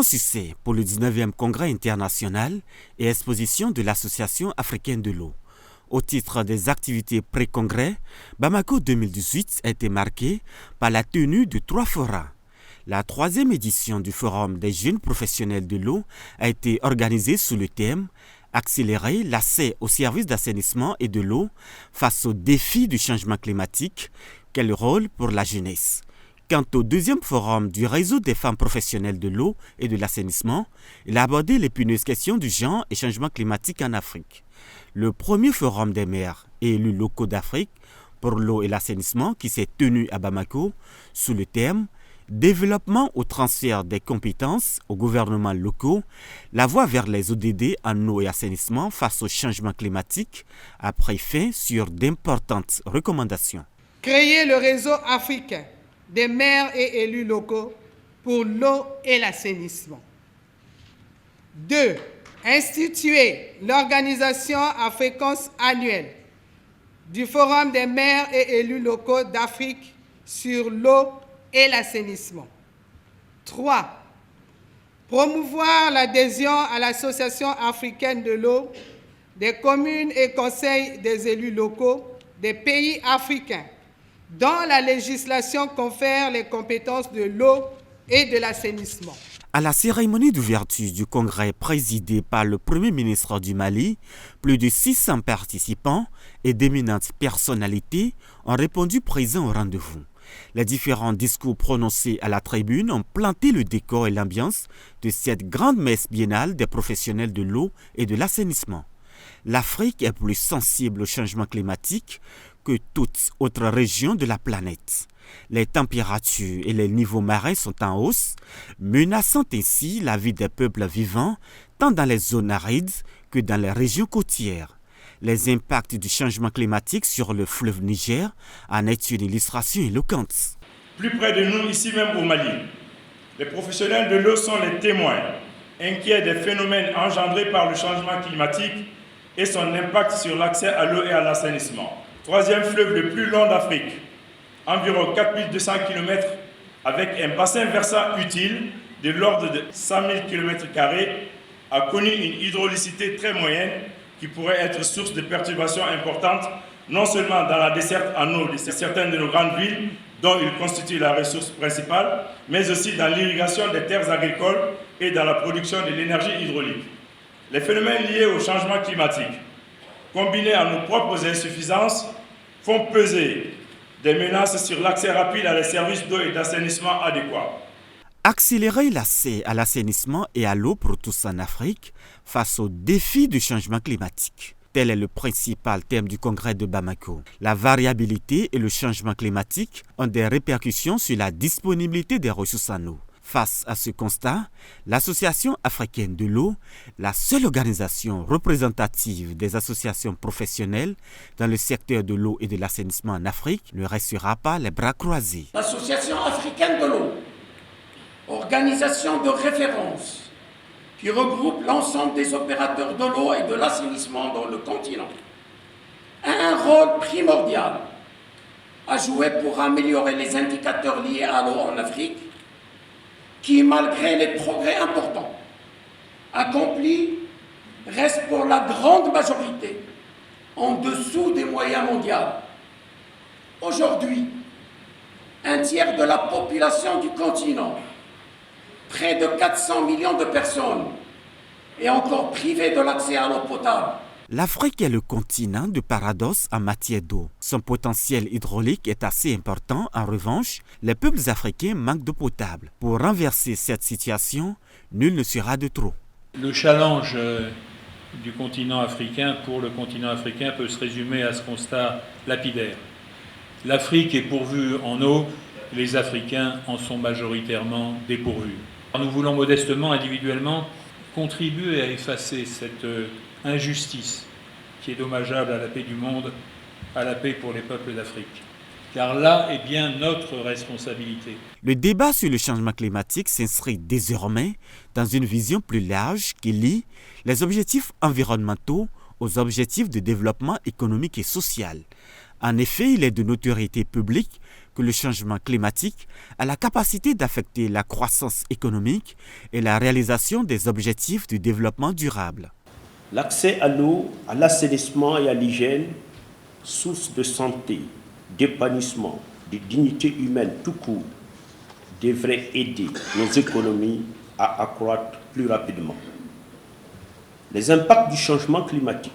Grand succès pour le 19e Congrès international et exposition de l'Association africaine de l'eau. Au titre des activités pré-congrès, Bamako 2018 a été marqué par la tenue de 3 forums. La 3e édition du Forum des jeunes professionnels de l'eau a été organisée sous le thème « Accélérer l'accès aux services d'assainissement et de l'eau face aux défis du changement climatique, quel rôle pour la jeunesse ?» Quant au 2e forum du réseau des femmes professionnelles de l'eau et de l'assainissement, il a abordé l'épineuses question du genre et changement climatique en Afrique. Le premier forum des maires et élus locaux d'Afrique pour l'eau et l'assainissement qui s'est tenu à Bamako sous le thème « Développement au transfert des compétences aux gouvernements locaux, la voie vers les ODD en eau et assainissement face au changement climatique » a pris fin sur d'importantes recommandations. Créer le réseau africain des maires et élus locaux pour l'eau et l'assainissement. 2. Instituer l'organisation à fréquence annuelle du Forum des maires et élus locaux d'Afrique sur l'eau et l'assainissement. 3. Promouvoir l'adhésion à l'Association africaine de l'eau des communes et conseils des élus locaux des pays africains dont la législation confère les compétences de l'eau et de l'assainissement. À la cérémonie d'ouverture du congrès présidée par le Premier ministre du Mali, plus de 600 participants et d'éminentes personnalités ont répondu présents au rendez-vous. Les différents discours prononcés à la tribune ont planté le décor et l'ambiance de cette grande messe biennale des professionnels de l'eau et de l'assainissement. L'Afrique est plus sensible au changement climatique que toute autre région de la planète. Les températures et les niveaux marins sont en hausse, menaçant ainsi la vie des peuples vivants tant dans les zones arides que dans les régions côtières. Les impacts du changement climatique sur le fleuve Niger en est une illustration éloquente. Plus près de nous, ici même au Mali, les professionnels de l'eau sont les témoins, inquiets des phénomènes engendrés par le changement climatique et son impact sur l'accès à l'eau et à l'assainissement. 3e fleuve le plus long d'Afrique, environ 4200 km, avec un bassin versant utile de l'ordre de 100 000 km², a connu une hydraulicité très moyenne qui pourrait être source de perturbations importantes, non seulement dans la desserte en eau de certaines de nos grandes villes, dont il constitue la ressource principale, mais aussi dans l'irrigation des terres agricoles et dans la production de l'énergie hydraulique. Les phénomènes liés au changement climatique, combinés à nos propres insuffisances, font peser des menaces sur l'accès rapide à des services d'eau et d'assainissement adéquats. Accélérer l'accès à l'assainissement et à l'eau pour tous en Afrique face aux défis du changement climatique. Tel est le principal thème du congrès de Bamako. La variabilité et le changement climatique ont des répercussions sur la disponibilité des ressources en eau. Face à ce constat, l'Association africaine de l'eau, la seule organisation représentative des associations professionnelles dans le secteur de l'eau et de l'assainissement en Afrique, ne restera pas les bras croisés. L'Association africaine de l'eau, organisation de référence qui regroupe l'ensemble des opérateurs de l'eau et de l'assainissement dans le continent, a un rôle primordial à jouer pour améliorer les indicateurs liés à l'eau en Afrique, qui, malgré les progrès importants accomplis, reste pour la grande majorité en dessous des moyens mondiaux. Aujourd'hui, un tiers de la population du continent, près de 400 millions de personnes, est encore privée de l'accès à l'eau potable. L'Afrique est le continent de paradoxe en matière d'eau. Son potentiel hydraulique est assez important. En revanche, les peuples africains manquent d'eau potable. Pour renverser cette situation, nul ne sera de trop. Le challenge du continent africain pour le continent africain peut se résumer à ce constat lapidaire. L'Afrique est pourvue en eau, les Africains en sont majoritairement dépourvus. Nous voulons modestement, individuellement, contribuer à effacer cette injustice qui est dommageable à la paix du monde, à la paix pour les peuples d'Afrique. Car là est bien notre responsabilité. Le débat sur le changement climatique s'inscrit désormais dans une vision plus large qui lie les objectifs environnementaux aux objectifs de développement économique et social. En effet, il est de notoriété publique que le changement climatique a la capacité d'affecter la croissance économique et la réalisation des objectifs du développement durable. L'accès à l'eau, à l'assainissement et à l'hygiène, source de santé, d'épanouissement, de dignité humaine tout court, devrait aider nos économies à accroître plus rapidement. Les impacts du changement climatique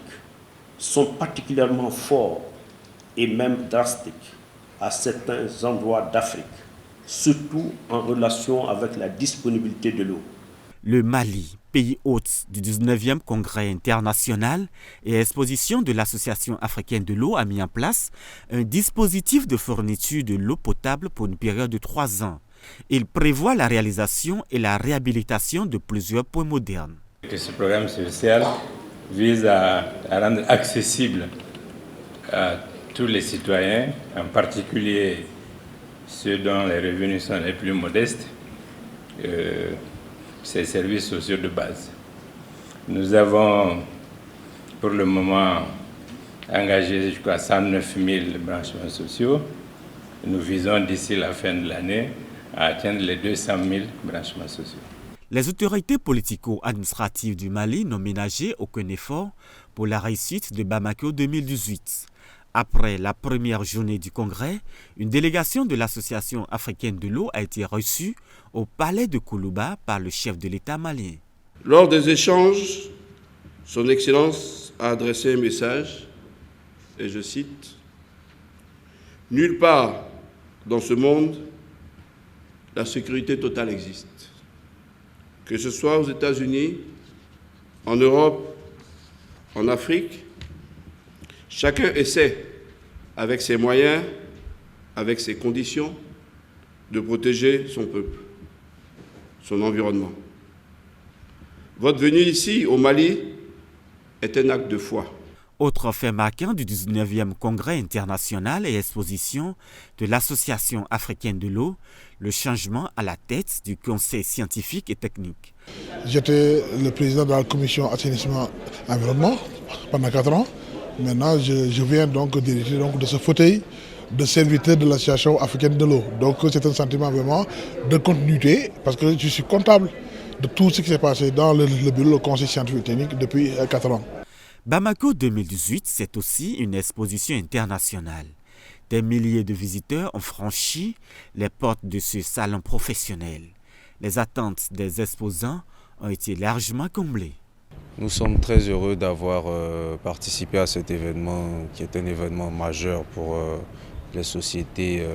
sont particulièrement forts et même drastiques à certains endroits d'Afrique, surtout en relation avec la disponibilité de l'eau. Le Mali, pays hôte du 19e Congrès international et exposition de l'Association africaine de l'eau, a mis en place un dispositif de fourniture de l'eau potable pour une période de 3 ans. Il prévoit la réalisation et la réhabilitation de plusieurs points modernes. Ce programme social vise à rendre accessible à tous les citoyens, en particulier ceux dont les revenus sont les plus modestes, ces services sociaux de base. Nous avons pour le moment engagé jusqu'à 109 000 branchements sociaux. Nous visons d'ici la fin de l'année à atteindre les 200 000 branchements sociaux. Les autorités politico-administratives du Mali n'ont ménagé aucun effort pour la réussite de Bamako 2018. Après la première journée du congrès, une délégation de l'Association africaine de l'eau a été reçue au palais de Koulouba par le chef de l'État malien. Lors des échanges, Son Excellence a adressé un message, et je cite, « Nulle part dans ce monde, la sécurité totale existe. Que ce soit aux États-Unis, en Europe, en Afrique, chacun essaie, avec ses moyens, avec ses conditions, de protéger son peuple, son environnement. Votre venue ici, au Mali, est un acte de foi. » Autre fait marquant du 19e Congrès international et exposition de l'Association africaine de l'eau, le changement à la tête du Conseil scientifique et technique. J'étais le président de la commission assainissement environnement pendant 4 ans. Maintenant, je viens donc diriger de ce fauteuil de serviteur de l'Association africaine de l'eau. Donc c'est un sentiment vraiment de continuité parce que je suis comptable de tout ce qui s'est passé dans le bureau du Conseil scientifique et technique depuis 4 ans. Bamako 2018, c'est aussi une exposition internationale. Des milliers de visiteurs ont franchi les portes de ce salon professionnel. Les attentes des exposants ont été largement comblées. Nous sommes très heureux d'avoir participé à cet événement qui est un événement majeur pour les sociétés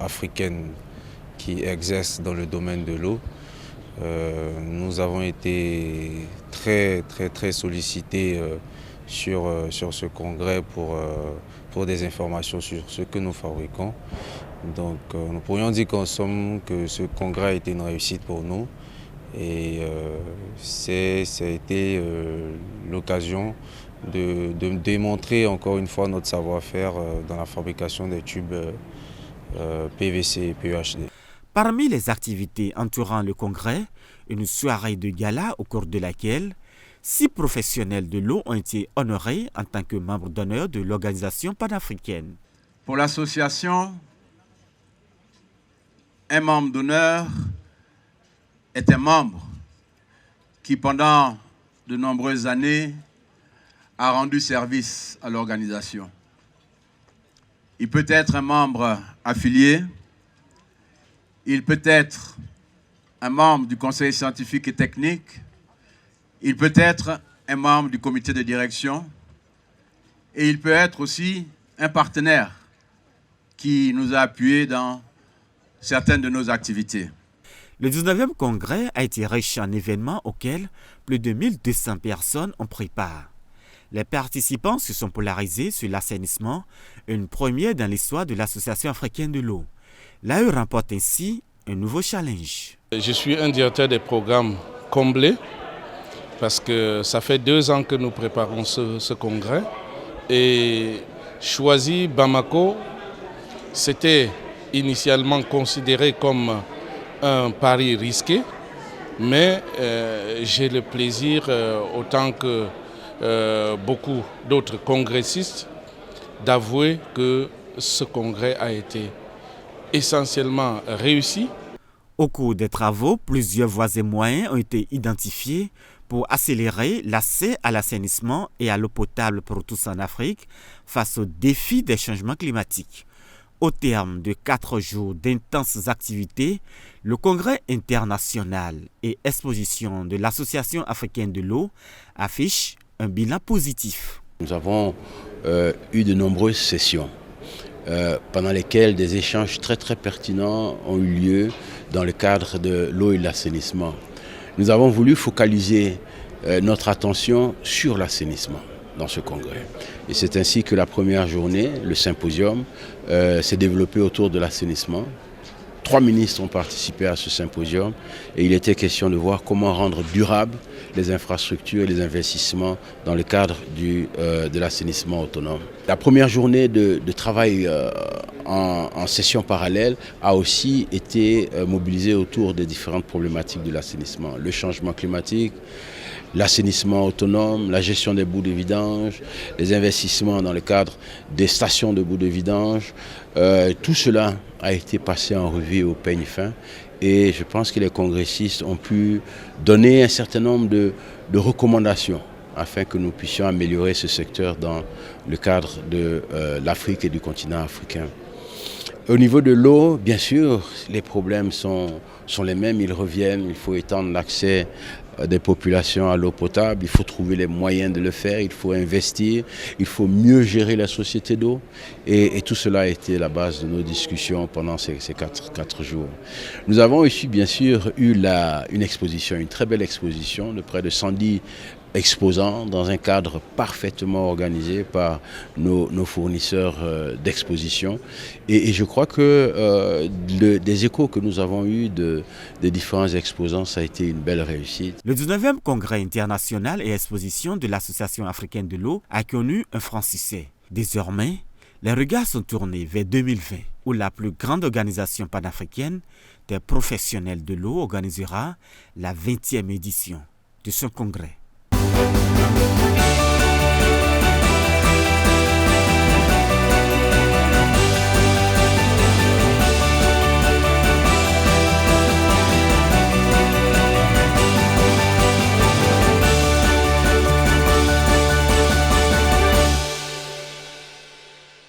africaines qui exercent dans le domaine de l'eau. Nous avons été très sollicités sur ce congrès pour des informations sur ce que nous fabriquons. Donc nous pourrions dire qu'en somme que ce congrès a été une réussite pour nous et ça a été l'occasion de démontrer encore une fois notre savoir-faire dans la fabrication des tubes PVC et PEHD. Parmi les activités entourant le congrès, une soirée de gala au cours de laquelle 6 professionnels de l'eau ont été honorés en tant que membres d'honneur de l'organisation panafricaine. Pour l'association, un membre d'honneur est un membre qui, pendant de nombreuses années, a rendu service à l'organisation. Il peut être un membre affilié, il peut être un membre du conseil scientifique et technique, il peut être un membre du comité de direction et il peut être aussi un partenaire qui nous a appuyés dans certaines de nos activités. Le 19e congrès a été riche en événements auxquels plus de 1200 personnes ont pris part. Les participants se sont polarisés sur l'assainissement, une première dans l'histoire de l'Association africaine de l'eau. L'AE remporte ainsi un nouveau challenge. Je suis un directeur des programmes comblé parce que ça fait 2 ans que nous préparons ce congrès. Et choisir Bamako, c'était initialement considéré comme un pari risqué, mais j'ai le plaisir, autant que beaucoup d'autres congressistes, d'avouer que ce congrès a été essentiellement réussi. Au cours des travaux, plusieurs voies et moyens ont été identifiés pour accélérer l'accès à l'assainissement et à l'eau potable pour tous en Afrique face aux défis des changements climatiques. Au terme de 4 jours d'intenses activités, le Congrès international et exposition de l'Association africaine de l'eau affiche un bilan positif. Nous avons eu de nombreuses sessions pendant lesquelles des échanges très pertinents ont eu lieu dans le cadre de l'eau et de l'assainissement. Nous avons voulu focaliser notre attention sur l'assainissement dans ce congrès. Et c'est ainsi que la première journée, le symposium, s'est développé autour de l'assainissement. 3 ministres ont participé à ce symposium et il était question de voir comment rendre durables les infrastructures et les investissements dans le cadre de l'assainissement autonome. La première journée de travail en session parallèle a aussi été mobilisée autour des différentes problématiques de l'assainissement. Le changement climatique, l'assainissement autonome, la gestion des boues de vidange, les investissements dans le cadre des stations de boues de vidange. Tout cela a été passé en revue au peigne fin et je pense que les congressistes ont pu donner un certain nombre de recommandations afin que nous puissions améliorer ce secteur dans le cadre de l'Afrique et du continent africain. Au niveau de l'eau, bien sûr, les problèmes sont les mêmes, ils reviennent, il faut étendre l'accès des populations à l'eau potable, il faut trouver les moyens de le faire, il faut investir, il faut mieux gérer la société d'eau et tout cela a été la base de nos discussions pendant ces 4 jours. Nous avons aussi bien sûr eu une exposition, une très belle exposition de près de 110 exposants dans un cadre parfaitement organisé par nos fournisseurs d'exposition. Et je crois que des échos que nous avons eus des différents exposants, ça a été une belle réussite. Le 19e Congrès international et exposition de l'Association africaine de l'eau a connu un franc succès. Désormais, les regards sont tournés vers 2020, où la plus grande organisation panafricaine des professionnels de l'eau organisera la 20e édition de ce congrès.